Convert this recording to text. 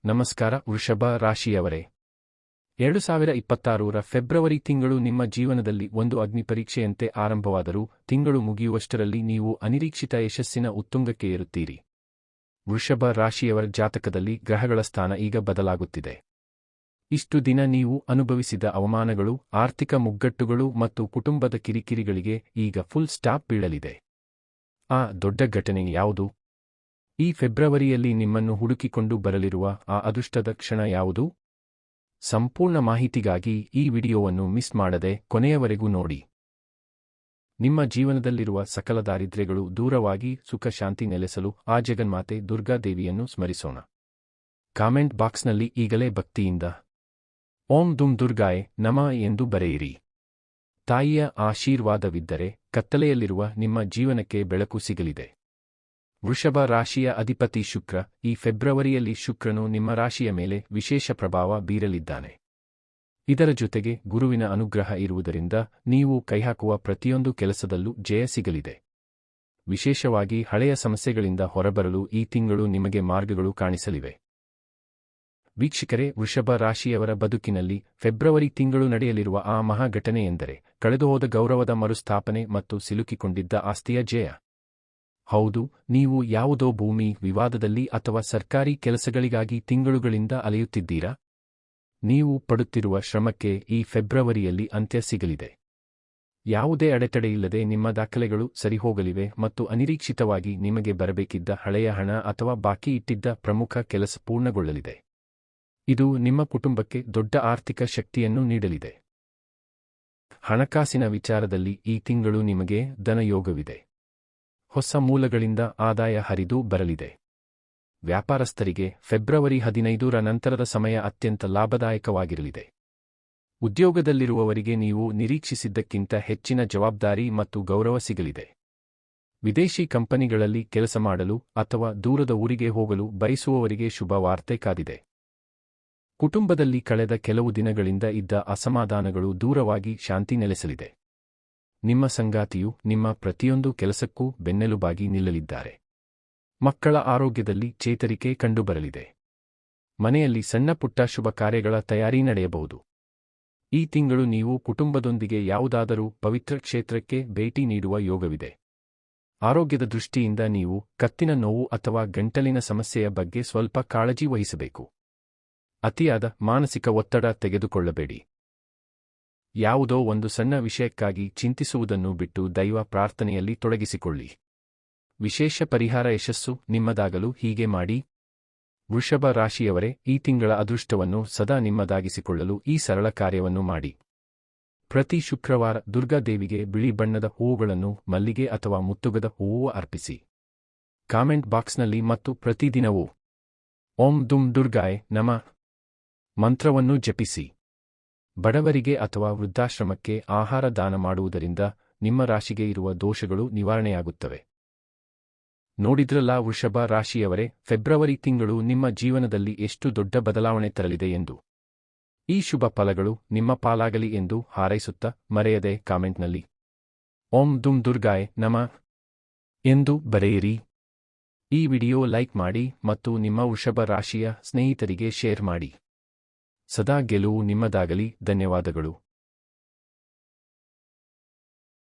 ನಮಸ್ಕಾರ ವೃಷಭ ರಾಶಿಯವರೇ. 2026ರ ಫೆಬ್ರವರಿ ತಿಂಗಳು ನಿಮ್ಮ ಜೀವನದಲ್ಲಿ ಒಂದು ಅಗ್ನಿಪರೀಕ್ಷೆಯಂತೆ ಆರಂಭವಾದರೂ ತಿಂಗಳು ಮುಗಿಯುವಷ್ಟರಲ್ಲಿ ನೀವು ಅನಿರೀಕ್ಷಿತ ಯಶಸ್ಸಿನ ಉತ್ತುಂಗಕ್ಕೆ ಏರುತ್ತೀರಿ. ವೃಷಭ ರಾಶಿಯವರ ಜಾತಕದಲ್ಲಿ ಗ್ರಹಗಳ ಸ್ಥಾನ ಈಗ ಬದಲಾಗುತ್ತಿದೆ. ಇಷ್ಟು ದಿನ ನೀವು ಅನುಭವಿಸಿದ ಅವಮಾನಗಳು, ಆರ್ಥಿಕ ಮುಗ್ಗಟ್ಟುಗಳು ಮತ್ತು ಕುಟುಂಬದ ಕಿರಿಕಿರಿಗಳಿಗೆ ಈಗ ಫುಲ್ ಸ್ಟಾಪ್ ಬೀಳಲಿದೆ. ಆ ದೊಡ್ಡ ಘಟನೆ ಯಾವುದು? ಈ ಫೆಬ್ರವರಿಯಲ್ಲಿ ನಿಮ್ಮನ್ನು ಹುಡುಕಿಕೊಂಡು ಬರಲಿರುವ ಆ ಅದೃಷ್ಟದ ಕ್ಷಣ ಯಾವುದು? ಸಂಪೂರ್ಣ ಮಾಹಿತಿಗಾಗಿ ಈ ವಿಡಿಯೋವನ್ನು ಮಿಸ್ ಮಾಡದೆ ಕೊನೆಯವರೆಗೂ ನೋಡಿ. ನಿಮ್ಮ ಜೀವನದಲ್ಲಿರುವ ಸಕಲ ದಾರಿದ್ರ್ಯಗಳು ದೂರವಾಗಿ ಸುಖ ಶಾಂತಿ ನೆಲೆಸಲು ಆ ಜಗನ್ಮಾತೆ ದುರ್ಗಾದೇವಿಯನ್ನು ಸ್ಮರಿಸೋಣ. ಕಾಮೆಂಟ್ ಬಾಕ್ಸ್ನಲ್ಲಿ ಈಗಲೇ ಭಕ್ತಿಯಿಂದ ಓಂ ದುಂ ದುರ್ಗಾಯೇ ನಮಃ ಎಂದು ಬರೆಯಿರಿ. ತಾಯಿಯ ಆಶೀರ್ವಾದವಿದ್ದರೆ ಕತ್ತಲೆಯಲ್ಲಿರುವ ನಿಮ್ಮ ಜೀವನಕ್ಕೆ ಬೆಳಕು ಸಿಗಲಿದೆ. ವೃಷಭ ರಾಶಿಯ ಅಧಿಪತಿ ಶುಕ್ರ. ಈ ಫೆಬ್ರವರಿಯಲ್ಲಿ ಶುಕ್ರನು ನಿಮ್ಮ ರಾಶಿಯ ಮೇಲೆ ವಿಶೇಷ ಪ್ರಭಾವ ಬೀರಲಿದ್ದಾನೆ. ಇದರ ಜೊತೆಗೆ ಗುರುವಿನ ಅನುಗ್ರಹ ಇರುವುದರಿಂದ ನೀವು ಕೈಹಾಕುವ ಪ್ರತಿಯೊಂದು ಕೆಲಸದಲ್ಲೂ ಜಯ ಸಿಗಲಿದೆ. ವಿಶೇಷವಾಗಿ ಹಳೆಯ ಸಮಸ್ಯೆಗಳಿಂದ ಹೊರಬರಲು ಈ ತಿಂಗಳು ನಿಮಗೆ ಮಾರ್ಗಗಳು ಕಾಣಿಸಲಿವೆ. ವೀಕ್ಷಕರೇ, ವೃಷಭ ರಾಶಿಯವರ ಬದುಕಿನಲ್ಲಿ ಫೆಬ್ರವರಿ ತಿಂಗಳು ನಡೆಯಲಿರುವ ಆ ಮಹಾ ಘಟನೆ ಎಂದರೆ ಕಳೆದುಹೋದ ಗೌರವದ ಮರುಸ್ಥಾಪನೆ ಮತ್ತು ಸಿಲುಕಿಕೊಂಡಿದ್ದ ಆಸ್ತಿಯ ಜಯ. ಹೌದು, ನೀವು ಯಾವುದೋ ಭೂಮಿ ವಿವಾದದಲ್ಲಿ ಅಥವಾ ಸರ್ಕಾರಿ ಕೆಲಸಗಳಿಗಾಗಿ ತಿಂಗಳುಗಳಿಂದ ಅಲೆಯುತ್ತಿದ್ದೀರಾ? ನೀವು ಪಡುತ್ತಿರುವ ಶ್ರಮಕ್ಕೆ ಈ ಫೆಬ್ರವರಿಯಲ್ಲಿ ಅಂತ್ಯ ಸಿಗಲಿದೆ. ಯಾವುದೇ ಅಡೆತಡೆಯಿಲ್ಲದೆ ನಿಮ್ಮ ದಾಖಲೆಗಳು ಸರಿಹೋಗಲಿವೆ ಮತ್ತು ಅನಿರೀಕ್ಷಿತವಾಗಿ ನಿಮಗೆ ಬರಬೇಕಿದ್ದ ಹಳೆಯ ಹಣ ಅಥವಾ ಬಾಕಿ ಇಟ್ಟಿದ್ದ ಪ್ರಮುಖ ಕೆಲಸ ಪೂರ್ಣಗೊಳ್ಳಲಿದೆ. ಇದು ನಿಮ್ಮ ಕುಟುಂಬಕ್ಕೆ ದೊಡ್ಡ ಆರ್ಥಿಕ ಶಕ್ತಿಯನ್ನು ನೀಡಲಿದೆ. ಹಣಕಾಸಿನ ವಿಚಾರದಲ್ಲಿ ಈ ತಿಂಗಳು ನಿಮಗೆ ಧನಯೋಗವಿದೆ. ಹೊಸ ಮೂಲಗಳಿಂದ ಆದಾಯ ಹರಿದು ಬರಲಿದೆ. ವ್ಯಾಪಾರಸ್ಥರಿಗೆ ಫೆಬ್ರವರಿ 15ರ ನಂತರದ ಸಮಯ ಅತ್ಯಂತ ಲಾಭದಾಯಕವಾಗಿರಲಿದೆ. ಉದ್ಯೋಗದಲ್ಲಿರುವವರಿಗೆ ನೀವು ನಿರೀಕ್ಷಿಸಿದ್ದಕ್ಕಿಂತ ಹೆಚ್ಚಿನ ಜವಾಬ್ದಾರಿ ಮತ್ತು ಗೌರವ ಸಿಗಲಿದೆ. ವಿದೇಶಿ ಕಂಪನಿಗಳಲ್ಲಿ ಕೆಲಸ ಮಾಡಲು ಅಥವಾ ದೂರದ ಊರಿಗೆ ಹೋಗಲು ಬಯಸುವವರಿಗೆ ಶುಭ ವಾರ್ತೆ ಕಾದಿದೆ. ಕುಟುಂಬದಲ್ಲಿ ಕಳೆದ ಕೆಲವು ದಿನಗಳಿಂದ ಇದ್ದ ಅಸಮಾಧಾನಗಳು ದೂರವಾಗಿ ಶಾಂತಿ ನೆಲೆಸಲಿದೆ. ನಿಮ್ಮ ಸಂಗಾತಿಯು ನಿಮ್ಮ ಪ್ರತಿಯೊಂದು ಕೆಲಸಕ್ಕೂ ಬೆನ್ನೆಲುಬಾಗಿ ನಿಲ್ಲಲಿದ್ದಾರೆ. ಮಕ್ಕಳ ಆರೋಗ್ಯದಲ್ಲಿ ಚೇತರಿಕೆ ಕಂಡುಬರಲಿದೆ. ಮನೆಯಲ್ಲಿ ಸಣ್ಣ ಪುಟ್ಟ ಶುಭ ಕಾರ್ಯಗಳ ತಯಾರಿ ನಡೆಯಬಹುದು. ಈ ತಿಂಗಳು ನೀವು ಕುಟುಂಬದೊಂದಿಗೆ ಯಾವುದಾದರೂ ಪವಿತ್ರ ಕ್ಷೇತ್ರಕ್ಕೆ ಭೇಟಿ ನೀಡುವ ಯೋಗವಿದೆ. ಆರೋಗ್ಯದ ದೃಷ್ಟಿಯಿಂದ ನೀವು ಕತ್ತಿನ ನೋವು ಅಥವಾ ಗಂಟಲಿನ ಸಮಸ್ಯೆಯ ಬಗ್ಗೆ ಸ್ವಲ್ಪ ಕಾಳಜಿ ವಹಿಸಬೇಕು. ಅತಿಯಾದ ಮಾನಸಿಕ ಒತ್ತಡ ತೆಗೆದುಕೊಳ್ಳಬೇಡಿ. ಯಾವುದೋ ಒಂದು ಸಣ್ಣ ವಿಷಯಕ್ಕಾಗಿ ಚಿಂತಿಸುವುದನ್ನು ಬಿಟ್ಟು ದೈವ ಪ್ರಾರ್ಥನೆಯಲ್ಲಿ ತೊಡಗಿಸಿಕೊಳ್ಳಿ. ವಿಶೇಷ ಪರಿಹಾರ ಯಶಸ್ಸು ನಿಮ್ಮದಾಗಲು ಹೀಗೆ ಮಾಡಿ. ವೃಷಭ ರಾಶಿಯವರೇ, ಈ ತಿಂಗಳ ಅದೃಷ್ಟವನ್ನು ಸದಾ ನಿಮ್ಮದಾಗಿಸಿಕೊಳ್ಳಲು ಈ ಸರಳ ಕಾರ್ಯವನ್ನು ಮಾಡಿ. ಪ್ರತಿ ಶುಕ್ರವಾರ ದುರ್ಗಾದೇವಿಗೆ ಬಿಳಿ ಬಣ್ಣದ ಹೂವುಗಳನ್ನು, ಮಲ್ಲಿಗೆ ಅಥವಾ ಮುತ್ತುಗದ ಹೂವು ಅರ್ಪಿಸಿ. ಕಾಮೆಂಟ್ ಬಾಕ್ಸ್ನಲ್ಲಿ ಮತ್ತು ಪ್ರತಿದಿನವೂ ಓಂ ದುಂ ದುರ್ಗಾಯೇ ನಮಃ ಮಂತ್ರವನ್ನು ಜಪಿಸಿ. ಬಡವರಿಗೆ ಅಥವಾ ವೃದ್ಧಾಶ್ರಮಕ್ಕೆ ಆಹಾರ ದಾನ ಮಾಡುವುದರಿಂದ ನಿಮ್ಮ ರಾಶಿಗೆ ಇರುವ ದೋಷಗಳು ನಿವಾರಣೆಯಾಗುತ್ತವೆ. ನೋಡಿದ್ರಲ್ಲ ವೃಷಭ ರಾಶಿಯವರೇ, ಫೆಬ್ರವರಿ ತಿಂಗಳು ನಿಮ್ಮ ಜೀವನದಲ್ಲಿ ಎಷ್ಟು ದೊಡ್ಡ ಬದಲಾವಣೆ ತರಲಿದೆ ಎಂದು. ಈ ಶುಭ ಫಲಗಳು ನಿಮ್ಮ ಪಾಲಾಗಲಿ ಎಂದು ಹಾರೈಸುತ್ತಾ ಮರೆಯದೆ ಕಾಮೆಂಟ್ನಲ್ಲಿ ಓಂ ದುಂ ದುರ್ಗಾಯೇ ನಮಃ ಎಂದು ಬರೆಯಿರಿ. ಈ ವಿಡಿಯೋ ಲೈಕ್ ಮಾಡಿ ಮತ್ತು ನಿಮ್ಮ ವೃಷಭ ರಾಶಿಯ ಸ್ನೇಹಿತರಿಗೆ ಶೇರ್ ಮಾಡಿ. ಸದಾ ಗೆಲುವು ನಿಮ್ಮದಾಗಲಿ. ಧನ್ಯವಾದಗಳು.